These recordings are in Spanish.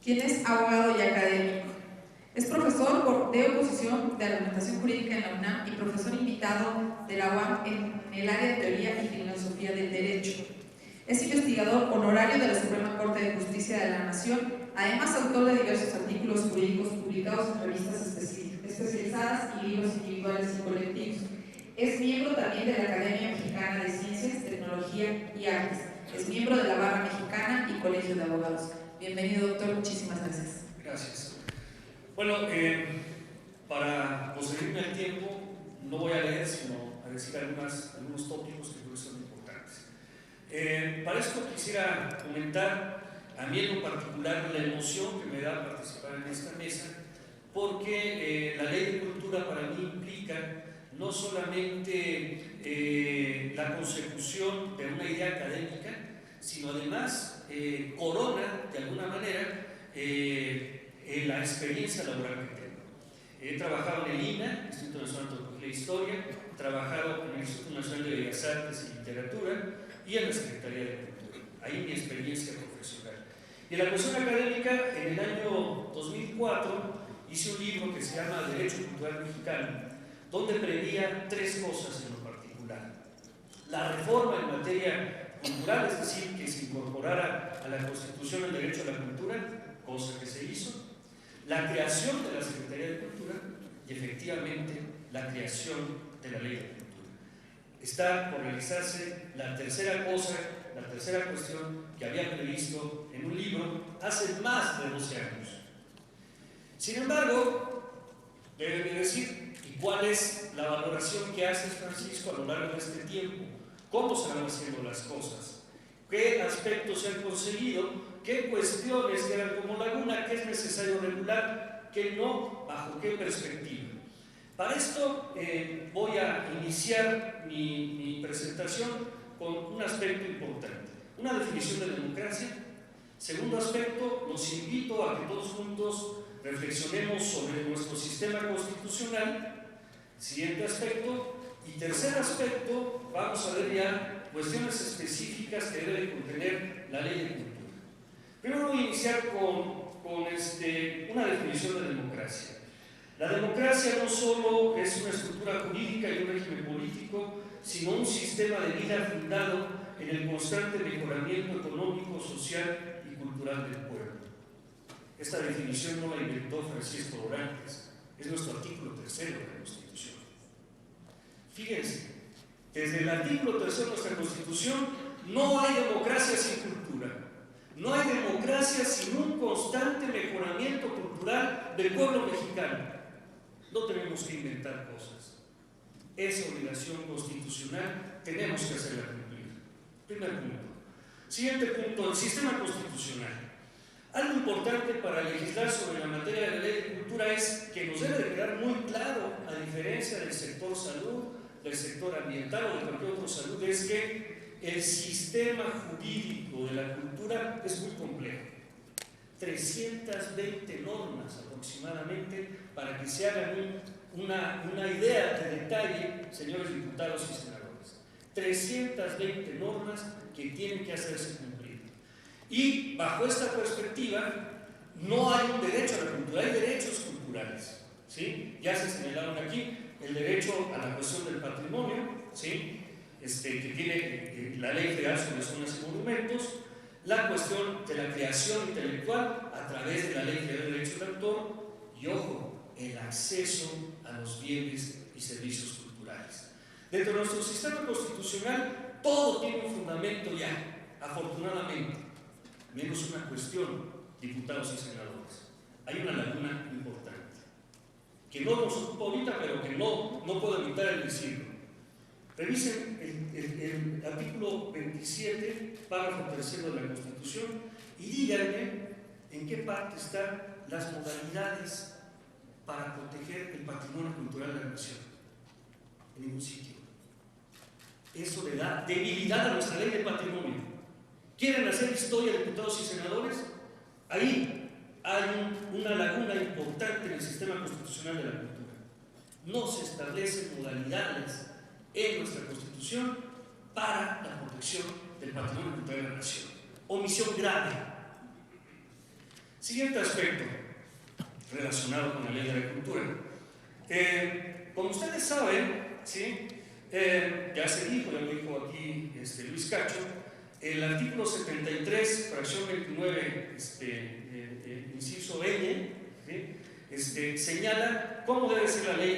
quien es abogado y académico. Es profesor de oposición de argumentación jurídica en la UNAM y profesor invitado de la UAM en el área de teoría y filosofía del derecho. Es investigador honorario de la Suprema Corte de Justicia de la Nación, además autor de diversos artículos jurídicos publicados en revistas especializadas y libros individuales y colectivos. Es miembro también de la Academia Mexicana de Ciencias, Tecnología y Artes. Es miembro de la Barra Mexicana y Colegio de Abogados. Bienvenido, doctor. Muchísimas gracias. Gracias. Bueno, para conseguirme el tiempo, no voy a leer, sino a decir algunos tópicos que creo que son importantes. Para esto quisiera comentar a mí en lo particular la emoción que me da participar en esta mesa, porque la ley de cultura para mí implica no solamente la consecución de una idea académica, sino además corona de alguna manera la experiencia laboral que tengo. He trabajado en el INA, Instituto Nacional de Antropología e Historia, he trabajado en el Instituto Nacional de Bellas Artes y Literatura y en la Secretaría de Cultura. Ahí mi experiencia profesional. Y en la cuestión académica, en el año 2004 hice un libro que se llama Derecho Cultural Mexicano, donde preveía tres cosas en lo particular. La reforma en materia cultural, es decir, que se incorporara a la Constitución el derecho a la cultura, cosa que se hizo, la creación de la Secretaría de Cultura y efectivamente la creación de la Ley de Cultura. Está por realizarse la tercera cosa, la tercera cuestión que había previsto en un libro hace más de 12 años. Sin embargo, deben de decir, ¿y cuál es la valoración que haces, Francisco, a lo largo de este tiempo? ¿Cómo se van haciendo las cosas? ¿Qué aspectos se han conseguido? ¿Qué cuestiones quedan como laguna? ¿Qué es necesario regular? ¿Qué no? ¿Bajo qué perspectiva? Para esto voy a iniciar mi presentación con un aspecto importante. Una definición de democracia. Segundo aspecto, los invito a que todos juntos reflexionemos sobre nuestro sistema constitucional. Siguiente aspecto. Y tercer aspecto, vamos a ver ya cuestiones específicas que debe contener la ley de cultura. Primero voy a iniciar con una definición de democracia. La democracia no solo es una estructura jurídica y un régimen político, sino un sistema de vida fundado en el constante mejoramiento económico, social y cultural del pueblo. Esta definición no la inventó Francisco Dorantes, es nuestro artículo 3 de la Constitución. Fíjense, desde el artículo 3 de nuestra Constitución no hay democracia sin cultura. No hay democracia sin un constante mejoramiento cultural del pueblo mexicano. No tenemos que inventar cosas. Es obligación constitucional, tenemos que hacerla cumplir. Primer punto. Siguiente punto, el sistema constitucional. Algo importante para legislar sobre la materia de la ley de cultura es que nos debe de quedar muy claro, a diferencia del sector salud, del sector ambiental o de cualquier otro salud, es que el sistema jurídico de la cultura es muy complejo. 320 normas aproximadamente para que se hagan una idea de detalle, señores diputados y senadores. 320 normas que tienen que hacerse cumplir. Y bajo esta perspectiva, no hay un derecho a la cultura, hay derechos culturales. ¿Sí? Ya se señalaron aquí el derecho a la cuestión del patrimonio, ¿sí? Que tiene la Ley Federal sobre Zonas y Monumentos, la cuestión de la creación intelectual a través de la Ley Federal de Derechos de Autor y, ojo, el acceso a los bienes y servicios culturales. Dentro de nuestro sistema constitucional, todo tiene un fundamento ya, afortunadamente, menos una cuestión, diputados y senadores. Hay una laguna importante, que no nos ocupa ahorita, pero que no puedo evitar el decirlo. Revisen el artículo 27, párrafo 3 de la Constitución, y díganme en qué parte están las modalidades para proteger el patrimonio cultural de la nación. En ningún sitio. Eso le da debilidad a nuestra ley de patrimonio. ¿Quieren hacer historia, diputados y senadores? Ahí hay una laguna importante en el sistema constitucional de la cultura. No se establecen modalidades en nuestra Constitución para la protección del patrimonio cultural de la nación. Omisión grave. Siguiente aspecto relacionado con la ley de la cultura. Como ustedes saben, ¿sí? Ya se dijo, ya lo dijo aquí Luis Cacho, el artículo 73, fracción 29, inciso N, ¿sí? Señala cómo debe ser la ley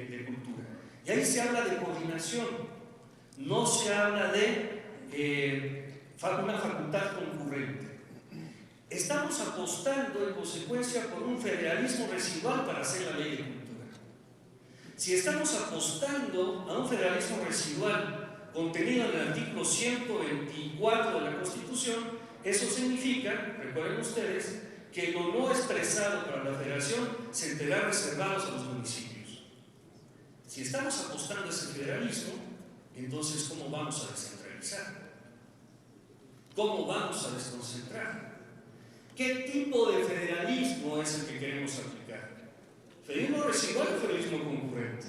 de cultura. Y ahí se habla de coordinación, no se habla de una facultad concurrente. Estamos apostando en consecuencia por un federalismo residual para hacer la ley de cultura. Si estamos apostando a un federalismo residual contenido en el artículo 124 de la Constitución, eso significa, recuerden ustedes, que lo no expresado para la federación se entenderá reservados a los municipios. Si estamos apostando a ese federalismo, entonces ¿cómo vamos a descentralizar? ¿Cómo vamos a desconcentrar? ¿Qué tipo de federalismo es el que queremos aplicar? ¿Federalismo residual o federalismo concurrente?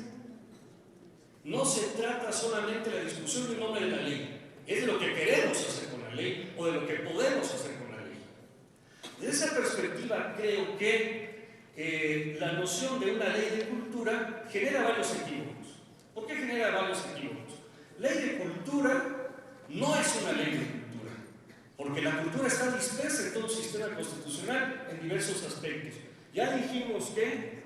No se trata solamente de la discusión del nombre de la ley, es de lo que queremos hacer con la ley o de lo que podemos hacer con la ley. Desde esa perspectiva creo que la noción de una ley de cultura genera varios equívocos. ¿Por qué genera varios equívocos? Ley de cultura no es una ley de cultura, porque la cultura está dispersa en todo el sistema constitucional en diversos aspectos. Ya dijimos que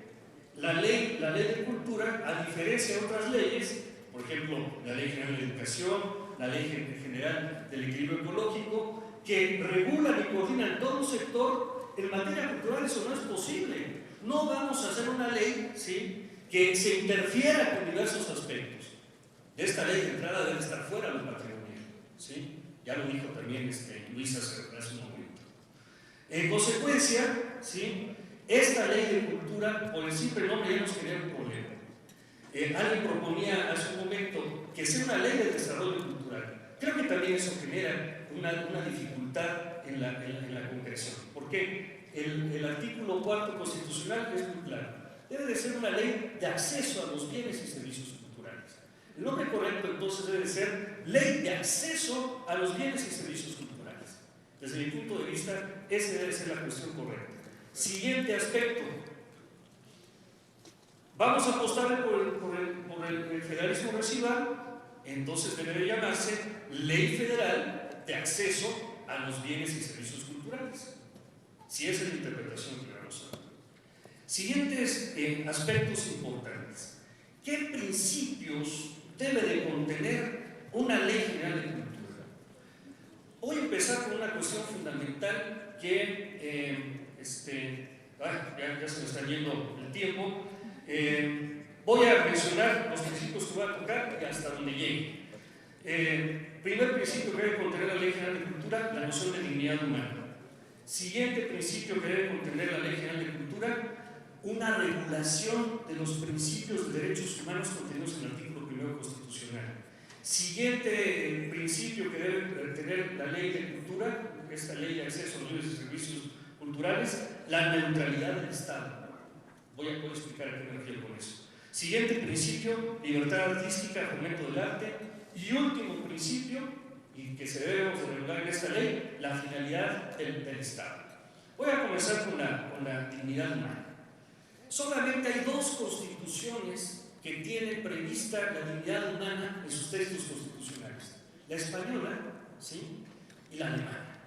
la ley de cultura, a diferencia de otras leyes, por ejemplo, la Ley General de Educación, la Ley General del Equilibrio Ecológico, que regulan y coordinan todo un sector, en materia cultural eso no es posible. No vamos a hacer una ley, ¿sí?, que se interfiera con diversos aspectos. De esta ley de entrada debe estar fuera los patrimoniales, ¿sí? Ya lo dijo también Luis hace un momento. En consecuencia, ¿sí?, esta ley de cultura, por el simple nombre, ya nos genera un problema. Alguien proponía hace un momento que sea una ley de desarrollo cultural. Creo que también eso genera una dificultad en la concreción. ¿Por qué? El artículo 4 constitucional es muy claro. Debe de ser una ley de acceso a los bienes y servicios culturales. El nombre correcto entonces debe ser ley de acceso a los bienes y servicios culturales. Desde mi punto de vista, esa debe ser la cuestión correcta. Siguiente aspecto. Vamos a apostar por el federalismo residual, entonces debe de llamarse Ley Federal de Acceso a los Bienes y Servicios Culturales. Si esa es la interpretación que vamos a dar. Siguientes aspectos importantes. ¿Qué principios debe de contener una Ley General de Cultura? Voy a empezar con una cuestión fundamental que ya se me está yendo el tiempo. Voy a mencionar los principios que voy a tocar y hasta donde llegue. Primer principio que debe contener la Ley General de Cultura, la noción de dignidad humana. Siguiente principio que debe contener la Ley General de Cultura, una regulación de los principios de derechos humanos contenidos en el artículo 1 constitucional. Siguiente principio que debe tener la Ley de Cultura, esta Ley de Acceso a los Bienes y Servicios Culturales, la neutralidad del Estado. Voy a explicar a qué me refiero con eso. Siguiente principio, libertad artística, fomento del arte. Y último principio, y que se debemos de regular en esta ley, la finalidad del Estado. Voy a comenzar con la dignidad humana. Solamente hay dos constituciones que tienen prevista la dignidad humana en sus textos constitucionales: la española, ¿sí?, y la alemana.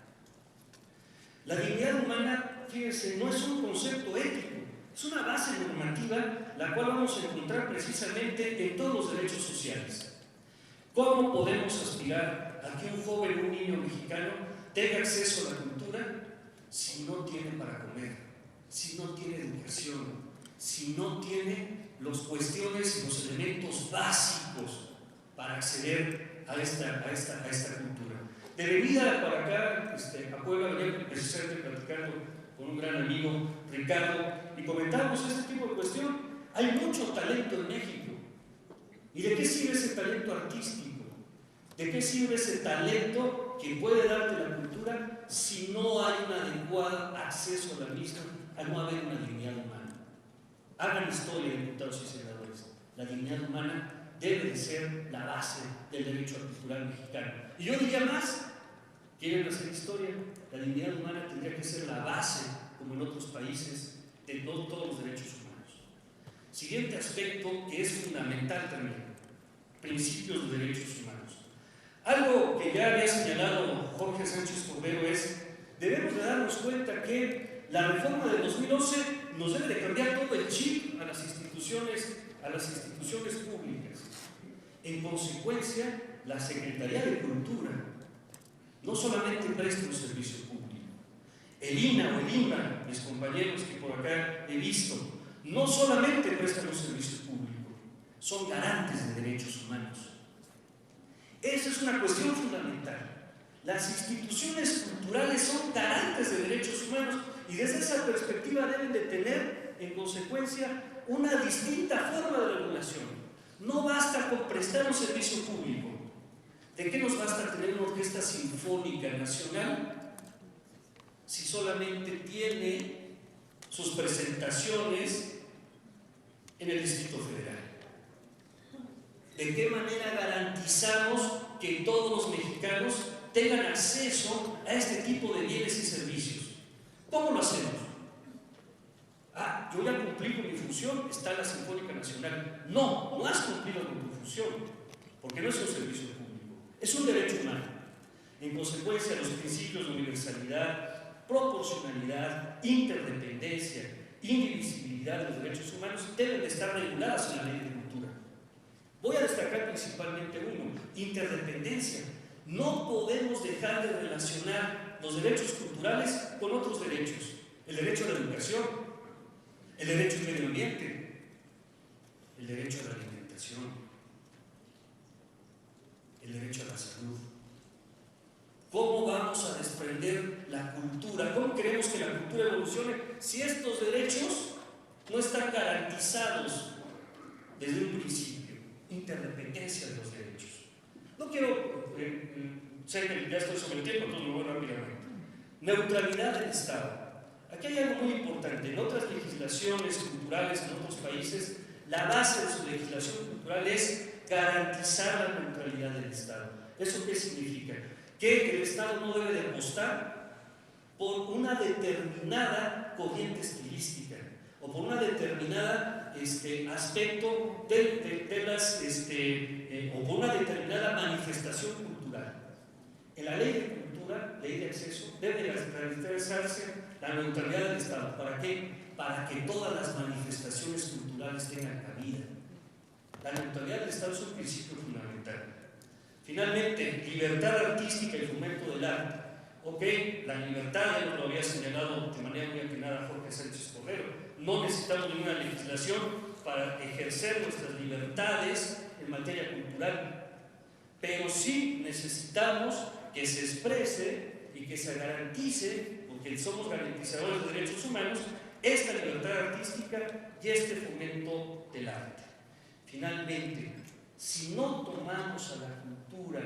La dignidad humana, fíjense, no es un concepto ético, es una base normativa la cual vamos a encontrar precisamente en todos los derechos sociales. ¿Cómo podemos aspirar a que un joven, un niño mexicano tenga acceso a la cultura si no tiene para comer, si no tiene educación, si no tiene las cuestiones y los elementos básicos para acceder a esta cultura? De venida para acá, a Puebla, venía precisamente platicando con un gran amigo, Ricardo, y comentamos este tipo de cuestión. Hay mucho talento en México. ¿Y de qué sirve ese talento artístico? ¿De qué sirve ese talento que puede darte la cultura si no hay un adecuado acceso a la misma, al no haber una dignidad humana? Hagan historia, diputados y senadores. La dignidad humana debe de ser la base del derecho cultural mexicano. Y yo diría más, ¿quieren hacer historia? la dignidad humana tendría que ser la base, como en otros países, de todos los derechos humanos. Siguiente aspecto que es fundamental también, principios de derechos humanos. Algo que ya había señalado Jorge Sánchez Cordero es, debemos de darnos cuenta que la reforma de 2011 nos debe de cambiar todo el chip a las instituciones públicas. En consecuencia, la Secretaría de Cultura no solamente presta un servicio público, el INA o el INBA, mis compañeros que por acá he visto, no solamente prestan un servicio público, son garantes de derechos humanos. Esa es una cuestión fundamental. Las instituciones culturales son garantes de derechos humanos y desde esa perspectiva deben de tener, en consecuencia, una distinta forma de regulación. No basta con prestar un servicio público. ¿De qué nos basta tener una orquesta sinfónica nacional si solamente tiene sus presentaciones en el Distrito Federal? ¿De qué manera garantizamos que todos los mexicanos tengan acceso a este tipo de bienes y servicios? ¿Cómo lo hacemos? Yo ya cumplí con mi función, está la Sinfónica Nacional. No has cumplido con tu función, porque no es un servicio público, es un derecho humano. En consecuencia, los principios de universalidad, proporcionalidad, interdependencia, indivisibilidad de los derechos humanos deben de estar regulados en la ley de cultura. Voy a destacar principalmente uno, interdependencia. No podemos dejar de relacionar los derechos culturales con otros derechos. El derecho a la educación, el derecho al medio ambiente, el derecho a la alimentación, el derecho a la salud. ¿Cómo vamos a desprender la cultura? ¿Cómo queremos que la cultura evolucione si estos derechos no están garantizados desde un principio? Interdependencia de los derechos. No quiero, sé que ya estoy sobre el tiempo, entonces me voy rápidamente. Neutralidad del Estado. Aquí hay algo muy importante. En otras legislaciones culturales, en otros países, la base de su legislación cultural es garantizar la neutralidad del Estado. ¿Eso qué significa? Que el Estado no debe de apostar por una determinada corriente estilística o por una determinada aspecto o por una determinada manifestación cultural. En la ley de cultura, ley de acceso, debe garantizarse la neutralidad del Estado. ¿Para qué? Para que todas las manifestaciones culturales tengan cabida. La neutralidad del Estado es un principio fundamental. Finalmente, libertad artística y fomento del arte. Ok, la libertad, ya nos lo había señalado de manera muy atinada Jorge Sánchez Cordero. No necesitamos ninguna legislación para ejercer nuestras libertades en materia cultural, pero sí necesitamos que se exprese y que se garantice, porque somos garantizadores de derechos humanos, esta libertad artística y este fomento del arte. Finalmente, si no tomamos a la cultura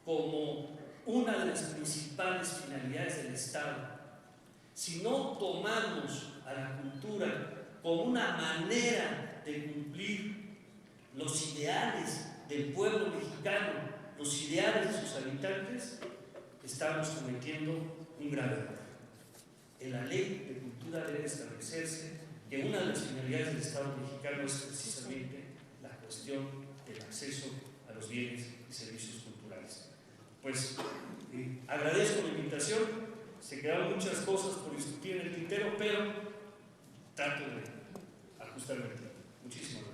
como una de las principales finalidades del Estado, si no tomamos a la cultura como una manera de cumplir los ideales del pueblo mexicano, los ideales de sus habitantes, estamos cometiendo un grave error. En la ley de cultura debe establecerse que una de las finalidades del Estado mexicano es precisamente la cuestión del acceso a los bienes y servicios culturales. Pues agradezco la invitación, se quedaron muchas cosas por discutir en el tintero, pero trato de ajustarme el tiempo. Muchísimas gracias.